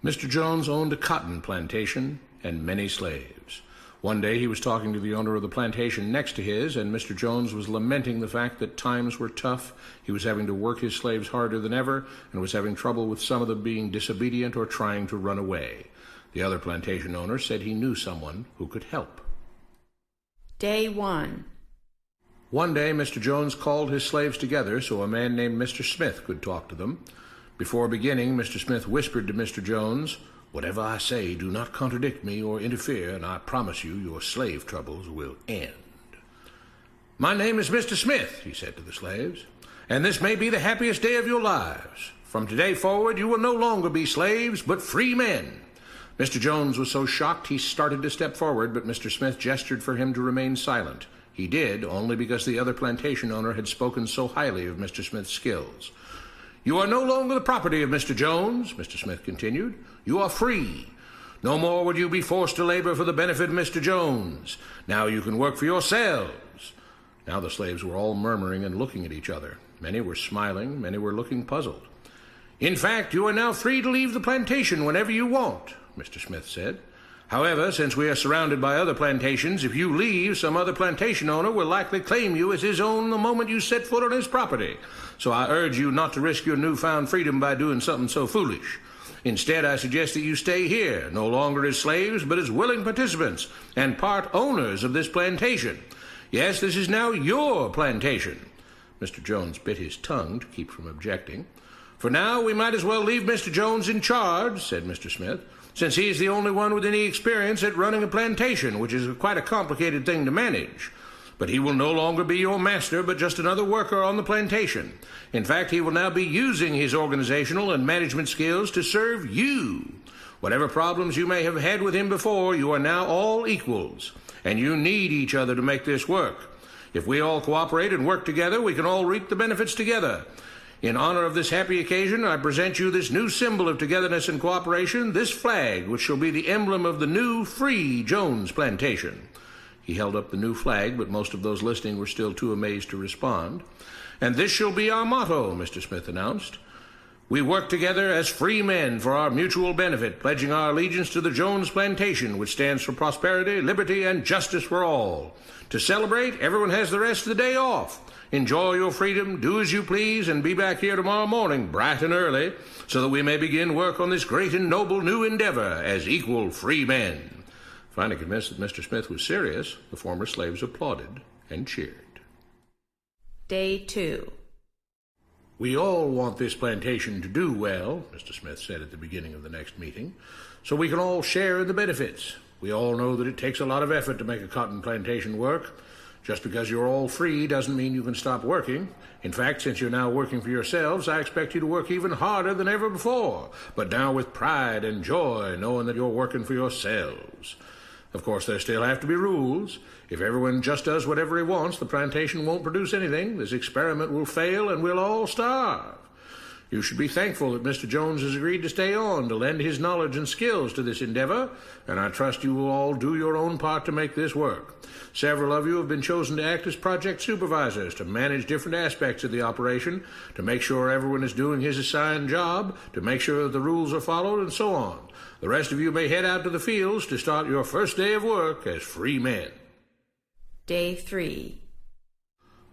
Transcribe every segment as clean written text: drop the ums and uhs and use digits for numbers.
Mr. Jones owned a cotton plantation and many slaves. One day he was talking to the owner of the plantation next to his, and Mr. Jones was lamenting the fact that times were tough. He was having to work his slaves harder than ever, and was having trouble with some of them being disobedient or trying to run away. The other plantation owner said he knew someone who could help. Day 1. One day Mr. Jones called his slaves together so a man named Mr. Smith could talk to them. Before beginning, Mr. Smith whispered to Mr. Jones, "Whatever I say, do not contradict me or interfere, and I promise you your slave troubles will end." "My name is Mr. Smith," he said to the slaves, "and this may be the happiest day of your lives. From today forward, you will no longer be slaves, but free men." Mr. Jones was so shocked he started to step forward, but Mr. Smith gestured for him to remain silent. He did, only because the other plantation owner had spoken so highly of Mr. Smith's skills. "You are no longer the property of Mr. Jones," Mr. Smith continued. "You are free. No more would you be forced to labor for the benefit of Mr. Jones. Now you can work for yourselves." Now the slaves were all murmuring and looking at each other. Many were smiling, many were looking puzzled. "In fact, you are now free to leave the plantation whenever you want," Mr. Smith said. "However, since we are surrounded by other plantations, if you leave, some other plantation owner will likely claim you as his own the moment you set foot on his property. So I urge you not to risk your newfound freedom by doing something so foolish. Instead, I suggest that you stay here, no longer as slaves, but as willing participants and part owners of this plantation. Yes, this is now your plantation." Mr. Jones bit his tongue to keep from objecting. "For now, we might as well leave Mr. Jones in charge," said Mr. Smith, "since he is the only one with any experience at running a plantation, which is quite a complicated thing to manage. But he will no longer be your master, but just another worker on the plantation. In fact, he will now be using his organizational and management skills to serve you. Whatever problems you may have had with him before, you are now all equals, and you need each other to make this work. If we all cooperate and work together, we can all reap the benefits together. In honor of this happy occasion, I present you this new symbol of togetherness and cooperation, this flag, which shall be the emblem of the new, free Jones plantation." He held up the new flag, but most of those listening were still too amazed to respond. "And this shall be our motto," Mr. Smith announced. "We work together as free men for our mutual benefit, pledging our allegiance to the Jones plantation, which stands for prosperity, liberty, and justice for all. To celebrate, everyone has the rest of the day off. Enjoy your freedom, do as you please, and be back here tomorrow morning, bright and early, so that we may begin work on this great and noble new endeavor as equal free men." Finally convinced that Mr. Smith was serious, the former slaves applauded and cheered. Day 2. "We all want this plantation to do well," Mr. Smith said at the beginning of the next meeting, "so we can all share in the benefits. We all know that it takes a lot of effort to make a cotton plantation work. Just because you're all free doesn't mean you can stop working. In fact, since you're now working for yourselves, I expect you to work even harder than ever before, but now with pride and joy, knowing that you're working for yourselves. Of course, there still have to be rules. If everyone just does whatever he wants, the plantation won't produce anything. This experiment will fail, and we'll all starve. You should be thankful that Mr. Jones has agreed to stay on to lend his knowledge and skills to this endeavor, and I trust you will all do your own part to make this work. Several of you have been chosen to act as project supervisors to manage different aspects of the operation, to make sure everyone is doing his assigned job, to make sure that the rules are followed, and so on. The rest of you may head out to the fields to start your first day of work as free men." Day 3.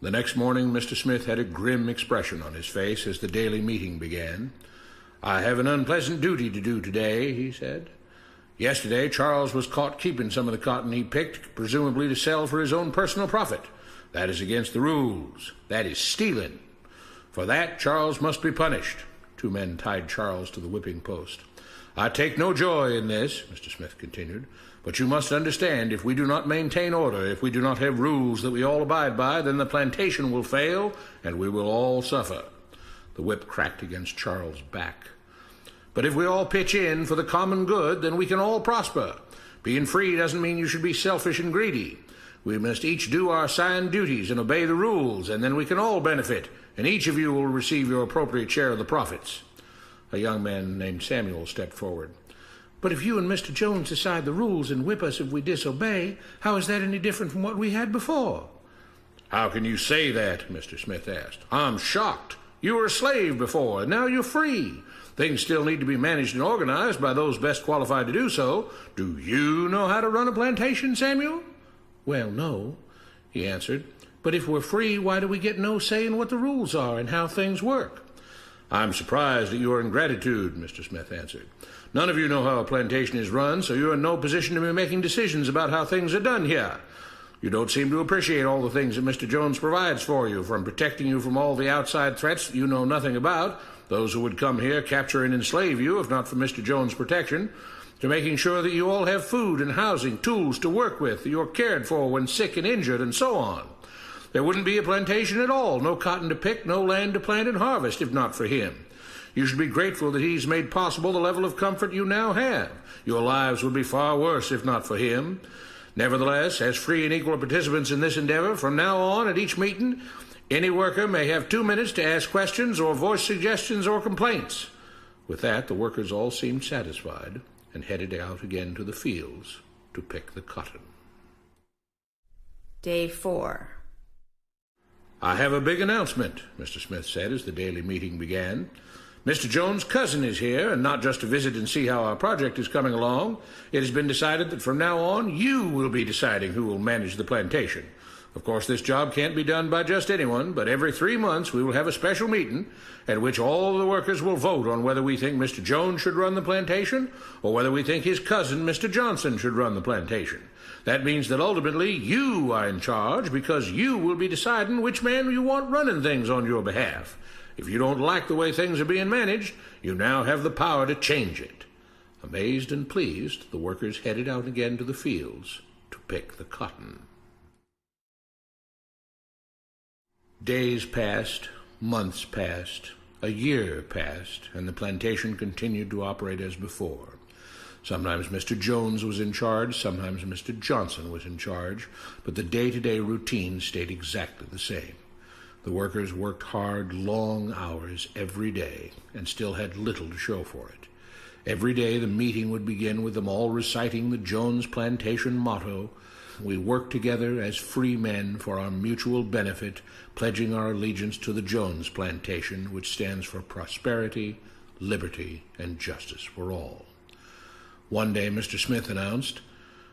The next morning, Mr. Smith had a grim expression on his face as the daily meeting began. "I have an unpleasant duty to do today," he said. "Yesterday, Charles was caught keeping some of the cotton he picked, presumably to sell for his own personal profit. That is against the rules. That is stealing. For that, Charles must be punished." 2 men tied Charles to the whipping post. "I take no joy in this," Mr. Smith continued, "but you must understand, if we do not maintain order, if we do not have rules that we all abide by, then the plantation will fail, and we will all suffer." The whip cracked against Charles' back. "But if we all pitch in for the common good, then we can all prosper. Being free doesn't mean you should be selfish and greedy. We must each do our assigned duties and obey the rules, and then we can all benefit, and each of you will receive your appropriate share of the profits." A young man named Samuel stepped forward. "But if you and Mr. Jones decide the rules and whip us if we disobey, how is that any different from what we had before?" "How can you say that?" Mr. Smith asked. "I'm shocked. You were a slave before, and now you're free. Things still need to be managed and organized by those best qualified to do so. Do you know how to run a plantation, Samuel?" "Well, no," he answered. "But if we're free, why do we get no say in what the rules are and how things work?" "I'm surprised at your ingratitude," Mr. Smith answered. "None of you know how a plantation is run, so you're in no position to be making decisions about how things are done here. You don't seem to appreciate all the things that Mr. Jones provides for you, from protecting you from all the outside threats that you know nothing about, those who would come here, capture and enslave you, if not for Mr. Jones' protection, to making sure that you all have food and housing, tools to work with, that you're cared for when sick and injured, and so on. There wouldn't be a plantation at all, no cotton to pick, no land to plant and harvest, if not for him. You should be grateful that he's made possible the level of comfort you now have. Your lives would be far worse if not for him. Nevertheless, as free and equal participants in this endeavor, from now on at each meeting, any worker may have 2 minutes to ask questions or voice suggestions or complaints." With that, the workers all seemed satisfied and headed out again to the fields to pick the cotton. Day 4. "I have a big announcement," Mr. Smith said as the daily meeting began. "Mr. Jones' cousin is here, and not just to visit and see how our project is coming along. It has been decided that from now on, you will be deciding who will manage the plantation. Of course, this job can't be done by just anyone, but every 3 months we will have a special meeting at which all the workers will vote on whether we think Mr. Jones should run the plantation or whether we think his cousin, Mr. Johnson, should run the plantation. That means that ultimately you are in charge because you will be deciding which man you want running things on your behalf. If you don't like the way things are being managed, you now have the power to change it." Amazed and pleased, the workers headed out again to the fields to pick the cotton. Days passed, months passed, a year passed, and the plantation continued to operate as before. Sometimes Mr. Jones was in charge, sometimes Mr. Johnson was in charge, but the day-to-day routine stayed exactly the same. The workers worked hard, long hours every day, and still had little to show for it. Every day the meeting would begin with them all reciting the Jones Plantation motto, "We work together as free men for our mutual benefit, pledging our allegiance to the Jones Plantation, which stands for prosperity, liberty, and justice for all." One day Mr. Smith announced,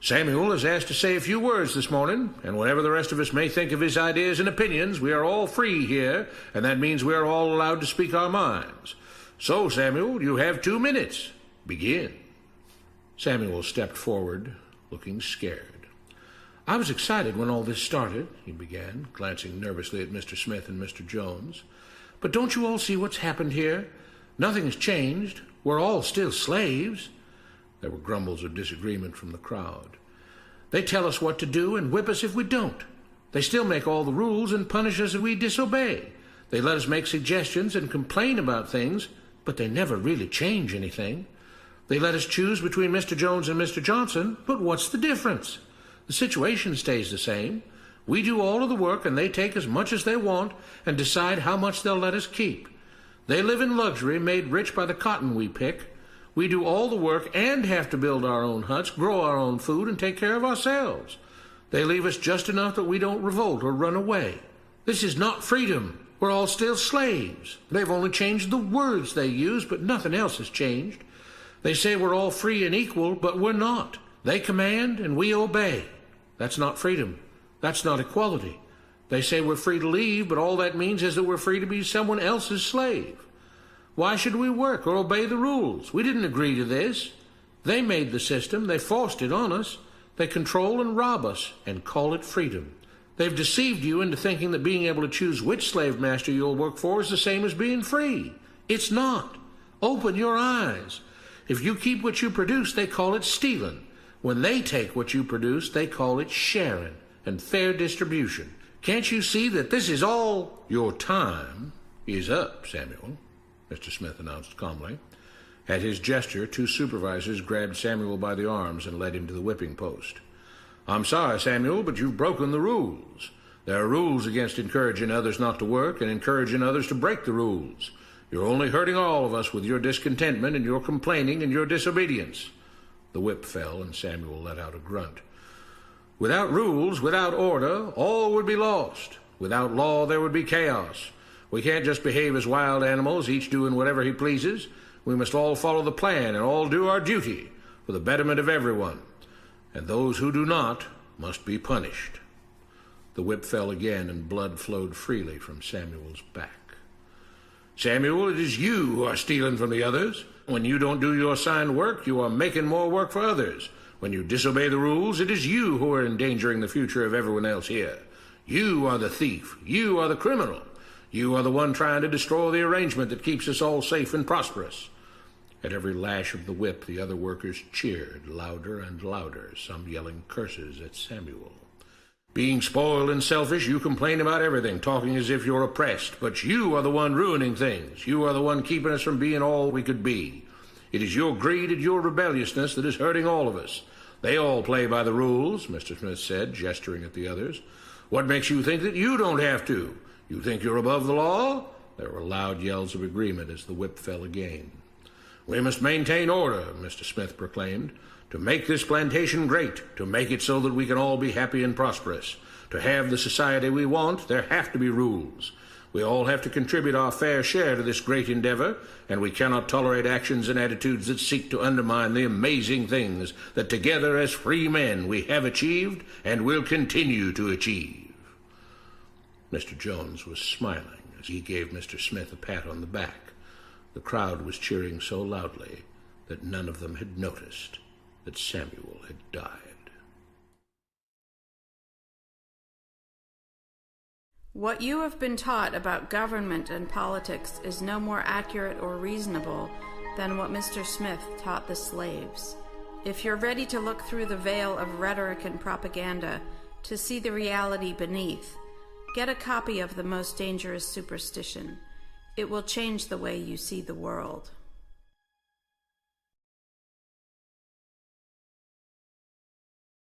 "Samuel is asked to say a few words this morning, and whatever the rest of us may think of his ideas and opinions, we are all free here, and that means we are all allowed to speak our minds. So, Samuel, you have 2 minutes. Begin." Samuel stepped forward, looking scared. "I was excited when all this started," he began, glancing nervously at Mr. Smith and Mr. Jones. "But don't you all see what's happened here? Nothing has changed. We're all still slaves." There were grumbles of disagreement from the crowd. "They tell us what to do and whip us if we don't. They still make all the rules and punish us if we disobey. They let us make suggestions and complain about things, but they never really change anything. They let us choose between Mr. Jones and Mr. Johnson, but what's the difference? The situation stays the same. We do all of the work and they take as much as they want and decide how much they'll let us keep. They live in luxury, made rich by the cotton we pick. We do all the work and have to build our own huts, grow our own food, and take care of ourselves. They leave us just enough that we don't revolt or run away. This is not freedom. We're all still slaves. They've only changed the words they use, but nothing else has changed. They say we're all free and equal, but we're not. They command and we obey. That's not freedom. That's not equality. They say we're free to leave, but all that means is that we're free to be someone else's slave. Why should we work or obey the rules? We didn't agree to this. They made the system. They forced it on us. They control and rob us and call it freedom. They've deceived you into thinking that being able to choose which slave master you'll work for is the same as being free. It's not. Open your eyes. If you keep what you produce, they call it stealing. When they take what you produce, they call it sharing and fair distribution. Can't you see that this is all? Your time is up, Samuel, Mr. Smith announced calmly. At his gesture, 2 supervisors grabbed Samuel by the arms and led him to the whipping post. "I'm sorry, Samuel, but you've broken the rules. There are rules against encouraging others not to work and encouraging others to break the rules. You're only hurting all of us with your discontentment and your complaining and your disobedience." The whip fell, and Samuel let out a grunt. "Without rules, without order, all would be lost. Without law, there would be chaos. We can't just behave as wild animals, each doing whatever he pleases. We must all follow the plan and all do our duty for the betterment of everyone, and those who do not must be punished. The whip fell again, and blood flowed freely from Samuel's back. Samuel, it is you who are stealing from the others. When you don't do your assigned work, you are making more work for others. When you disobey the rules, it is you who are endangering the future of everyone else here. You are the thief. You are the criminal. You are the one trying to destroy the arrangement that keeps us all safe and prosperous. At every lash of the whip, the other workers cheered louder and louder, some yelling curses at Samuel. Being spoiled and selfish, you complain about everything, talking as if you're oppressed. But you are the one ruining things. You are the one keeping us from being all we could be. It is your greed and your rebelliousness that is hurting all of us. They all play by the rules, Mr. Smith said, gesturing at the others. What makes you think that you don't have to? You think you're above the law? There were loud yells of agreement as the whip fell again. We must maintain order, Mr. Smith proclaimed, to make this plantation great, to make it so that we can all be happy and prosperous. To have the society we want, there have to be rules. We all have to contribute our fair share to this great endeavor, and we cannot tolerate actions and attitudes that seek to undermine the amazing things that together as free men we have achieved and will continue to achieve. Mr. Jones was smiling as he gave Mr. Smith a pat on the back. The crowd was cheering so loudly that none of them had noticed that Samuel had died. What you have been taught about government and politics is no more accurate or reasonable than what Mr. Smith taught the slaves. If you're ready to look through the veil of rhetoric and propaganda to see the reality beneath, get a copy of The Most Dangerous Superstition. It will change the way you see the world.